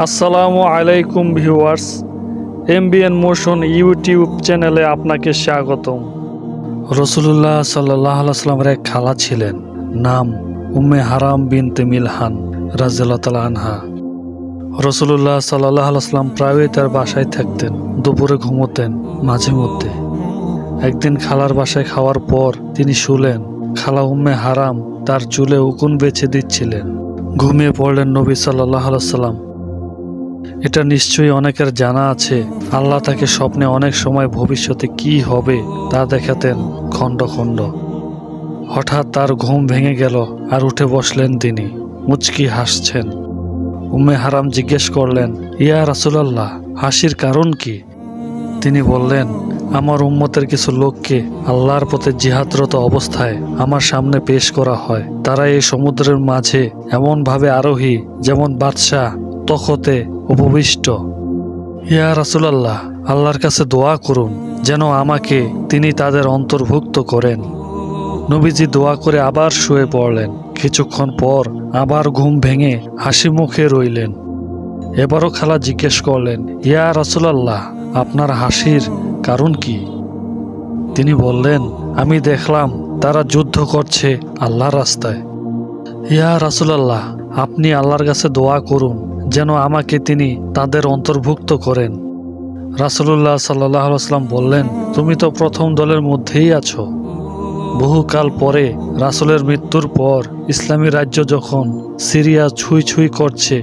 আসসালামু আলাইকুম viewers, MBN motion YouTube চ্যানেলে আপনাকে স্বাগতম। রাসূলুল্লাহ সাল্লাল্লাহু আলাইহি ওয়াসাল্লামের এক খালা ছিলেন, নাম উম্মে হারাম বিনতে মিলহান রাদিয়াল্লাহু তাআলা আনহা। রাসূলুল্লাহ সাল্লাল্লাহু আলাইহি ওয়াসাল্লাম প্রায়ই তার বাসায় থাকতেন, দুপুরে ঘুমোতেন মাঝে মধ্যে। একদিন খালার বাসায় খাওয়ার পর তিনি শুলেন খালা উম্মে হারাম তার চুলে উকুন বেছে দিচ্ছিলেন। ঘুমিয়ে পড়লেন নবী সাল্লাল্লাহু আলাইহি ওয়াসাল্লাম। এটা নিশ্চয়ই অনেকের জানা আছে, আল্লাহ তাকে স্বপ্নে অনেক সময় ভবিষ্যতে কি হবে তা দেখাতেন খণ্ড খণ্ড। হঠাৎ তার ঘুম ভেঙে গেল আর উঠে বসলেন তিনি, মুচকি হাসছেন। উম্মে হারাম জিজ্ঞেস করলেন, ইয়া রাসূলুল্লাহ, হাসির কারণ কি? তিনি বললেন, আমার উম্মতের কিছু লোককে আল্লাহর পথে জিহাদরত অবস্থায় আমার সামনে পেশ করা হয়। তারা এই সমুদ্রের মাঝে এমনভাবে আরোহী যেমন বাদশাহ তখতে উপবিষ্ট। ইয়া রাসূলুল্লাহ, আল্লাহর কাছে দোয়া করুন যেন আমাকে তিনি তাদের অন্তর্ভুক্ত করেন। নবীজি দোয়া করে আবার শুয়ে পড়লেন। কিছুক্ষণ পর আবার ঘুম ভেঙে হাসি মুখে রইলেন। এবারও খালা জিজ্ঞেস করলেন, ইয়া রাসূলুল্লাহ, আপনার হাসির কারণ কি? তিনি বললেন, আমি দেখলাম তারা যুদ্ধ করছে আল্লাহর রাস্তায়। ইয়া রাসূলুল্লাহ, আপনি আল্লাহর কাছে দোয়া করুন যেন আমাকে তিনি তাদের অন্তর্ভুক্ত করেন। রাসূলুল্লাহ সাল্লাল্লাহু আলাইহি ওয়াসাল্লাম বললেন, তুমি তো প্রথম দলের মধ্যেই আছো। বহুকাল পরে রাসূলের মৃত্যুর পর ইসলামী রাজ্য যখন সিরিয়া ছুঁই ছুঁই করছে,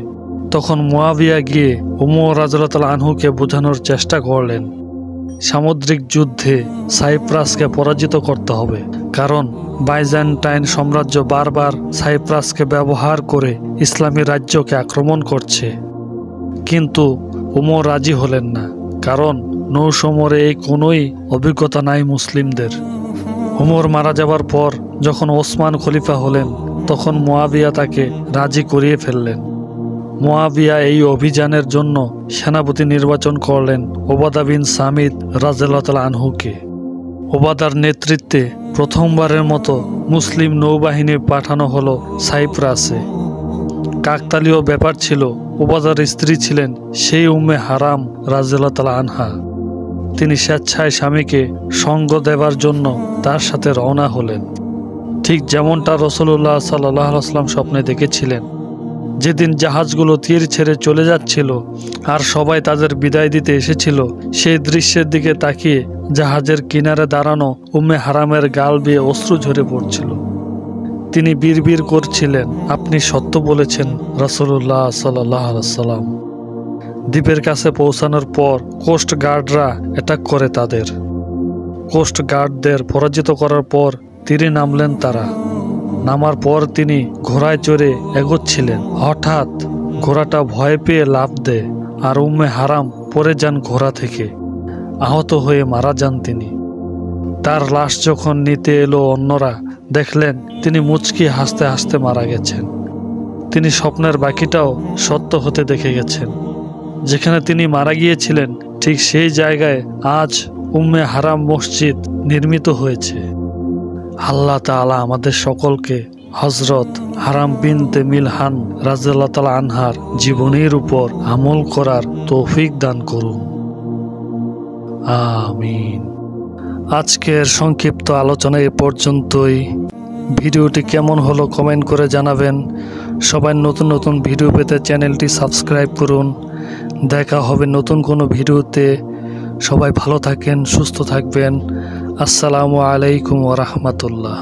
তখন মুয়াবিয়া গিয়ে ওমর রাদিয়াল্লাহু তাআলা আনহুকে বোঝানোর চেষ্টা করলেন সামুদ্রিক যুদ্ধে সাইপ্রাসকে পরাজিত করতে হবে, কারণ বাইজেন্টাইন সাম্রাজ্য বারবার সাইপ্রাসকে ব্যবহার করে ইসলামী রাজ্যকে আক্রমণ করছে। কিন্তু ওমর রাজি হলেন না, কারণ নৌসমরে এই কোনোই অভিজ্ঞতা নাই মুসলিমদের। ওমর মারা যাবার পর যখন ওসমান খলিফা হলেন, তখন মুয়াবিয়া তাকে রাজি করিয়ে ফেললেন। মুয়াবিয়া এই অভিযানের জন্য সেনাপতি নির্বাচন করলেন ওবাদা বিন সামিদ রাদিয়াল্লাহু তাআলা আনহুকে। ওবাদার নেতৃত্বে প্রথমবারের মতো মুসলিম নৌবাহিনী পাঠানো হলো সাইপ্রাসে। কাকতালীয় ব্যাপার ছিল, ওবাদার স্ত্রী ছিলেন সেই উম্মে হারাম রাদিয়াল্লাহু তাআলা আনহা। তিনি স্বেচ্ছায় স্বামীকে সঙ্গ দেবার জন্য তার সাথে রওনা হলেন, ঠিক যেমনটা রাসূলুল্লাহ সাল্লাল্লাহু আলাইহি ওয়াসাল্লাম স্বপ্নে দেখেছিলেন। যেদিন জাহাজগুলো তীর ছেড়ে চলে যাচ্ছিল আর সবাই তাদের বিদায় দিতে এসেছিল, সেই দৃশ্যের দিকে তাকিয়ে জাহাজের কিনারে দাঁড়ানো উম্মে হারামের গাল বেয়ে অশ্রু ঝরে পড়ছিল। তিনি বিড়বিড় করছিলেন, আপনি সত্য বলেছেন রাসূলুল্লাহ সাল্লাল্লাহু আলাইহি ওয়াসাল্লাম। দ্বীপের কাছে পৌঁছানোর পর কোস্ট গার্ডরা অ্যাটাক করে তাদের। কোস্ট গার্ডদের পরাজিত করার পর তীরে নামলেন তারা। নামার পর তিনি ঘোড়ায় চড়ে এগোচ্ছিলেন। হঠাৎ ঘোড়াটা ভয় পেয়ে লাফ দেয় আর উম্মে হারাম পড়ে যান ঘোড়া থেকে। আহত হয়ে মারা যান তিনি। তার লাশ যখন নিতে এলো অন্যরা, দেখলেন তিনি মুচকি হাসতে হাসতে মারা গেছেন। তিনি স্বপ্নের বাকিটাও সত্য হতে দেখে গেছেন। যেখানে তিনি মারা গিয়েছিলেন ঠিক সেই জায়গায় আজ উম্মে হারাম মসজিদ নির্মিত হয়েছে। আল্লাহ তাআলা আমাদের সকলকে হযরত হারাম বিনতে মিলহান রাদিয়াল্লাহু তাআলা আনহার জীবনের উপর আমল করার তৌফিক দান করুন, আমিন। আজকের সংক্ষিপ্ত আলোচনা এ পর্যন্তই। ভিডিওটি কেমন হলো কমেন্ট করে জানাবেন। সবাই নতুন নতুন ভিডিও পেতে চ্যানেলটি সাবস্ক্রাইব করুন। দেখা হবে নতুন কোনো ভিডিওতে। সবাই ভালো থাকেন, সুস্থ থাকবেন। আসসালামু আলাইকুম ওয়া রাহমাতুল্লাহ।